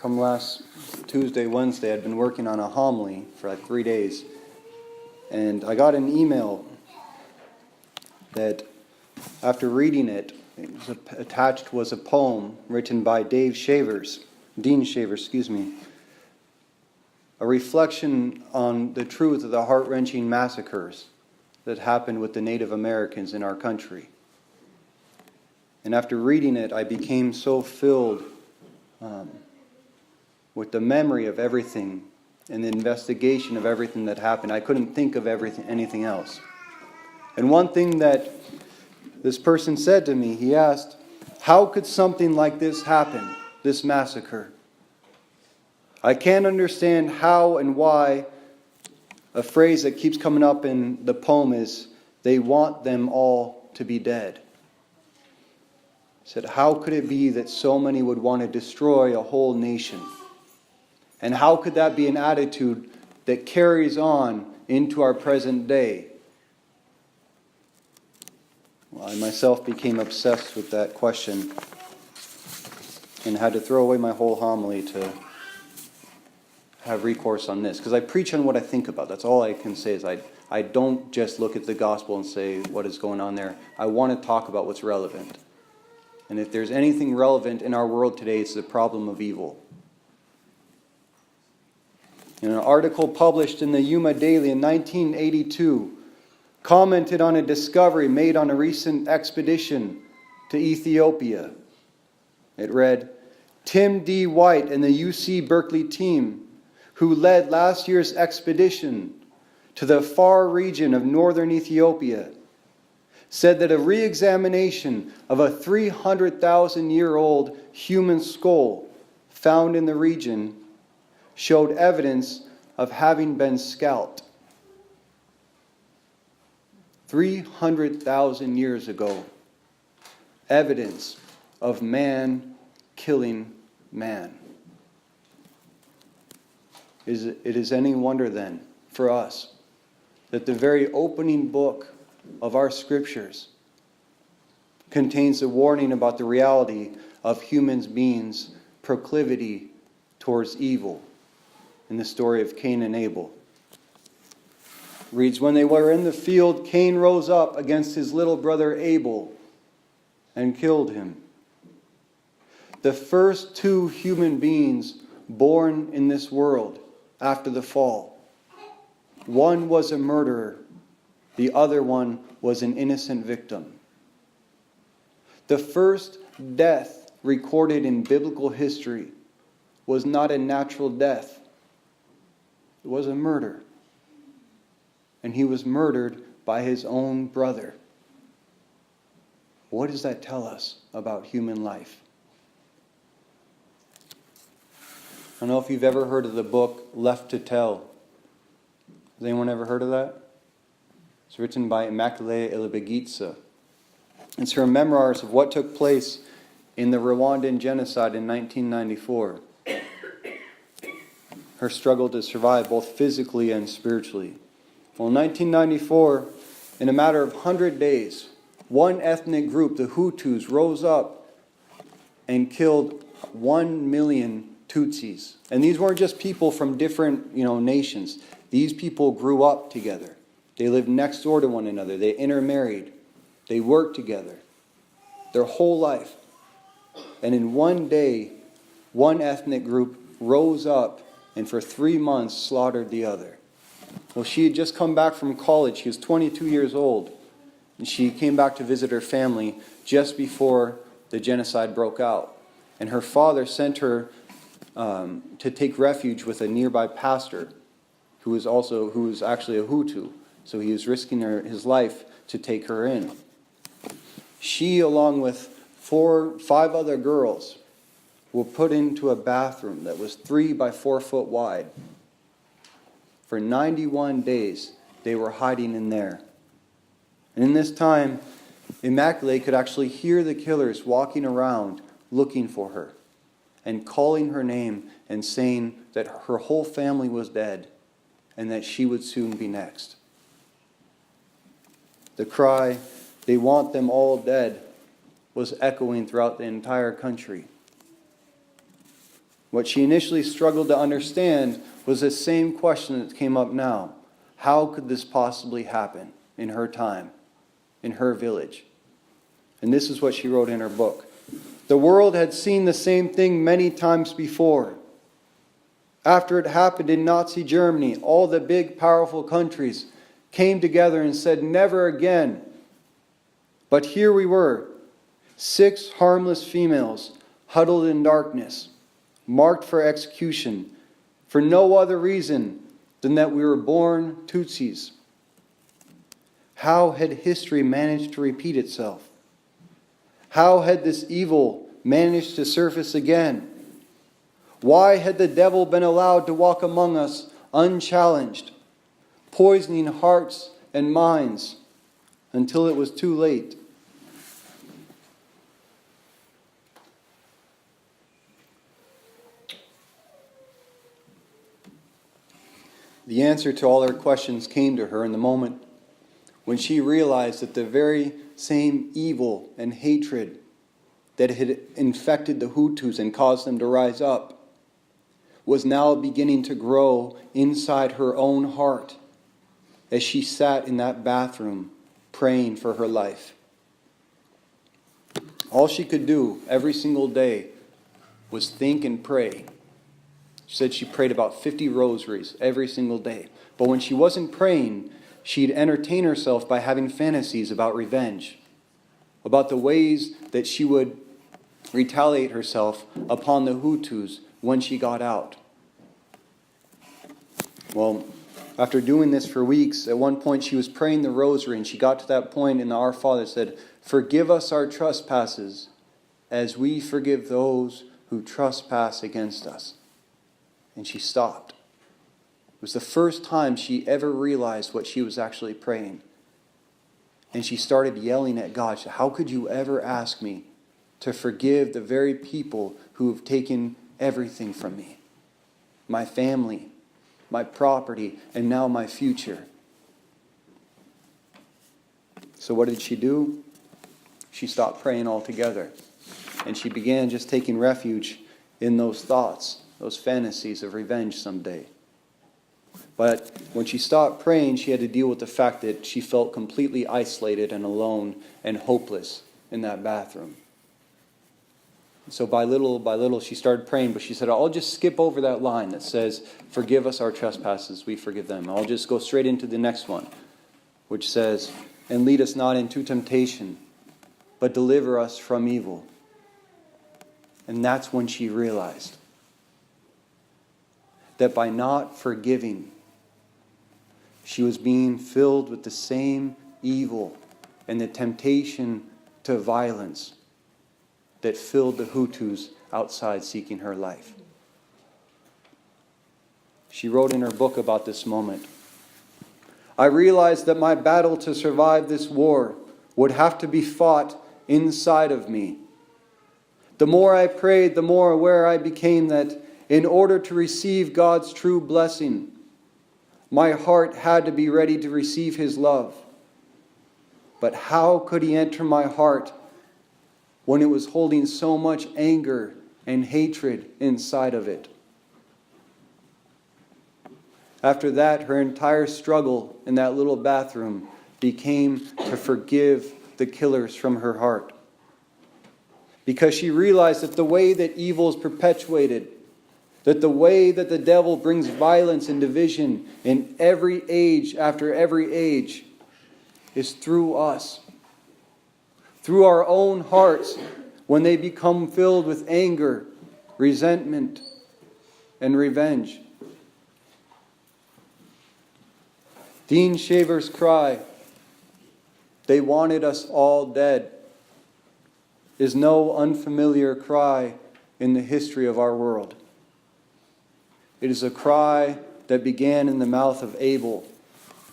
come last Tuesday, Wednesday, I'd been working on a homily for like 3 days. And I got an email that after reading it, attached was a poem written by Dean Shavers, a reflection on the truth of the heart-wrenching massacres that happened with the Native Americans in our country. And after reading it, I became so filled with the memory of everything and the investigation of everything that happened. I couldn't think of anything else. And one thing that this person said to me, he asked, how could something like this happen, this massacre? I can't understand how and why. A phrase that keeps coming up in the poem is, they want them all to be dead. He said, how could it be that so many would want to destroy a whole nation? And how could that be an attitude that carries on into our present day? Well, I myself became obsessed with that question and had to throw away my whole homily to have recourse on this. Because I preach on what I think about. That's all I can say is I don't just look at the gospel and say what is going on there. I want to talk about what's relevant. And if there's anything relevant in our world today, it's the problem of evil. In an article published in the Yuma Daily in 1982, commented on a discovery made on a recent expedition to Ethiopia. It read, Tim D. White and the UC Berkeley team, who led last year's expedition to the far region of northern Ethiopia, said that a re-examination of a 300,000-year-old human skull found in the region showed evidence of having been scalped. 300,000 years ago, evidence of man killing man. It is any wonder then for us that the very opening book of our scriptures contains a warning about the reality of human beings' proclivity towards evil in the story of Cain and Abel. It reads, when they were in the field, Cain rose up against his little brother Abel and killed him. The first two human beings born in this world after the fall. One was a murderer. The other one was an innocent victim. The first death recorded in biblical history was not a natural death. It was a murder. And he was murdered by his own brother. What does that tell us about human life? I don't know if you've ever heard of the book Left to Tell. Has anyone ever heard of that? It's written by Immaculée Elebegitsa. It's her memoirs of what took place in the Rwandan genocide in 1994. Her struggle to survive both physically and spiritually. Well, in 1994, in a matter of 100 days, one ethnic group, the Hutus, rose up and killed 1 million Tutsis. And these weren't just people from different, nations. These people grew up together. They lived next door to one another. They intermarried. They worked together. Their whole life. And in one day, one ethnic group rose up and for 3 months slaughtered the other. Well, she had just come back from college. She was 22 years old. And she came back to visit her family just before the genocide broke out. And her father sent her to take refuge with a nearby pastor who was actually a Hutu. So he was risking his life to take her in. She, along with 5 other girls, were put into a bathroom that was 3 by 4 foot wide. For 91 days, they were hiding in there. And in this time, Immaculée could actually hear the killers walking around looking for her and calling her name and saying that her whole family was dead and that she would soon be next. The cry, they want them all dead, was echoing throughout the entire country. What she initially struggled to understand was the same question that came up now. How could this possibly happen in her time, in her village? And this is what she wrote in her book. The world had seen the same thing many times before. After it happened in Nazi Germany, all the big, powerful countries came together and said, never again. But here we were, 6 harmless females huddled in darkness, marked for execution, for no other reason than that we were born Tutsis. How had history managed to repeat itself? How had this evil managed to surface again? Why had the devil been allowed to walk among us unchallenged, poisoning hearts and minds until it was too late? The answer to all her questions came to her in the moment when she realized that the very same evil and hatred that had infected the Hutus and caused them to rise up was now beginning to grow inside her own heart as she sat in that bathroom praying for her life. All she could do every single day was think and pray. She said she prayed about 50 rosaries every single day. But when she wasn't praying, she'd entertain herself by having fantasies about revenge, about the ways that she would retaliate herself upon the Hutus when she got out. Well, after doing this for weeks, at one point she was praying the rosary, and she got to that point in the Our Father said, "Forgive us our trespasses as we forgive those who trespass against us." And she stopped. It was the first time she ever realized what she was actually praying. And she started yelling at God. She said, "How could you ever ask me to forgive the very people who have taken everything from me? My family, my property, and now my future." So what did she do? She stopped praying altogether. And she began just taking refuge in those thoughts, those fantasies of revenge someday. But when she stopped praying, she had to deal with the fact that she felt completely isolated and alone and hopeless in that bathroom. So by little, she started praying, but she said, "I'll just skip over that line that says, 'Forgive us our trespasses, we forgive them.' I'll just go straight into the next one, which says, 'And lead us not into temptation, but deliver us from evil.'" And that's when she realized that by not forgiving, she was being filled with the same evil and the temptation to violence that filled the Hutus outside seeking her life. She wrote in her book about this moment, "I realized that my battle to survive this war would have to be fought inside of me. The more I prayed, the more aware I became that in order to receive God's true blessing, my heart had to be ready to receive His love. But how could He enter my heart when it was holding so much anger and hatred inside of it?" After that, her entire struggle in that little bathroom became to forgive the killers from her heart. Because she realized that the way that evil is perpetuated, that the way that the devil brings violence and division in every age after every age is through us. Through our own hearts when they become filled with anger, resentment, and revenge. Dean Shaver's cry, "They wanted us all dead," is no unfamiliar cry in the history of our world. It is a cry that began in the mouth of Abel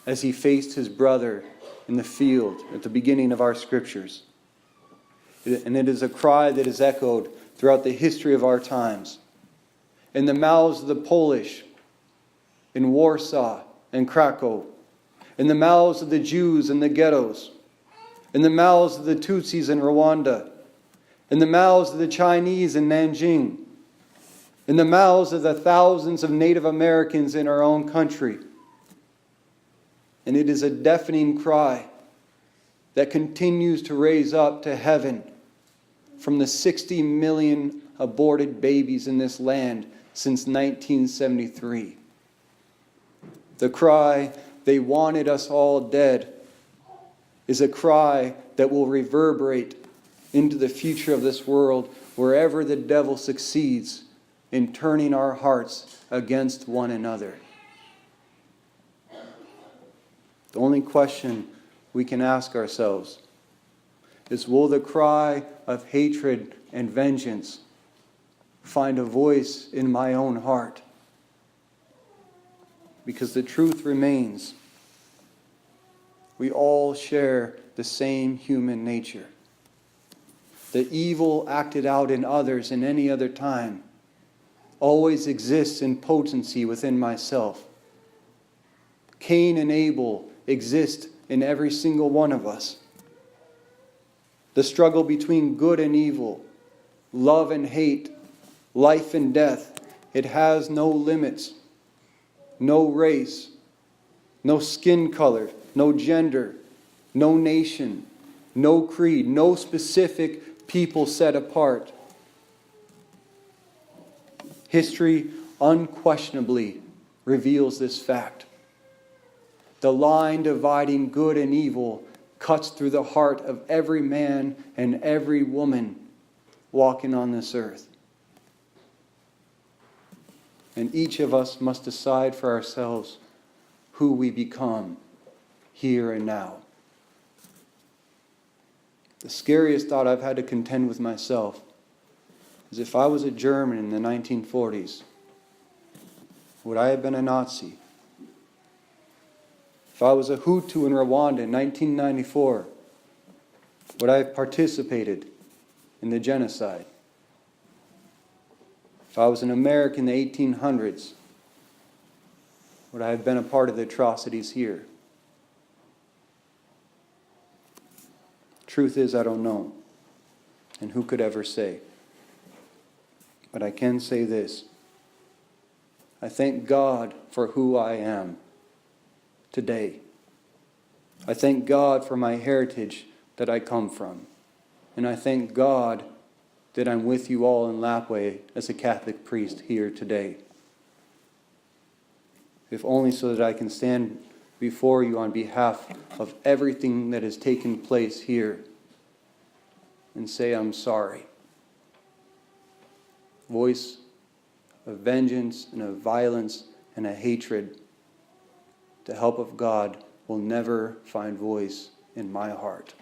as he faced his brother in the field at the beginning of our scriptures. And it is a cry that is echoed throughout the history of our times. In the mouths of the Polish, in Warsaw and Krakow, in the mouths of the Jews in the ghettos, in the mouths of the Tutsis in Rwanda, in the mouths of the Chinese in Nanjing, in the mouths of the thousands of Native Americans in our own country. And it is a deafening cry that continues to raise up to heaven from the 60 million aborted babies in this land since 1973. The cry, "They wanted us all dead," is a cry that will reverberate into the future of this world wherever the devil succeeds in turning our hearts against one another. The only question we can ask ourselves is, will the cry of hatred and vengeance find a voice in my own heart? Because the truth remains, we all share the same human nature. The evil acted out in others in any other time always exists in potency within myself. Cain and Abel exist in every single one of us. The struggle between good and evil, love and hate, life and death, it has no limits, no race, no skin color, no gender, no nation, no creed, no specific people set apart. History unquestionably reveals this fact. The line dividing good and evil cuts through the heart of every man and every woman walking on this earth. And each of us must decide for ourselves who we become here and now. The scariest thought I've had to contend with myself is, if I was a German in the 1940s, would I have been a Nazi? If I was a Hutu in Rwanda in 1994, would I have participated in the genocide? If I was an American in the 1800s, would I have been a part of the atrocities here? Truth is, I don't know. And who could ever say? But I can say this. I thank God for who I am today. I thank God for my heritage that I come from. And I thank God that I'm with you all in Lapwai as a Catholic priest here today. If only so that I can stand before you on behalf of everything that has taken place here and say I'm sorry. Voice of vengeance and of violence and a hatred, the help of God will never find voice in my heart.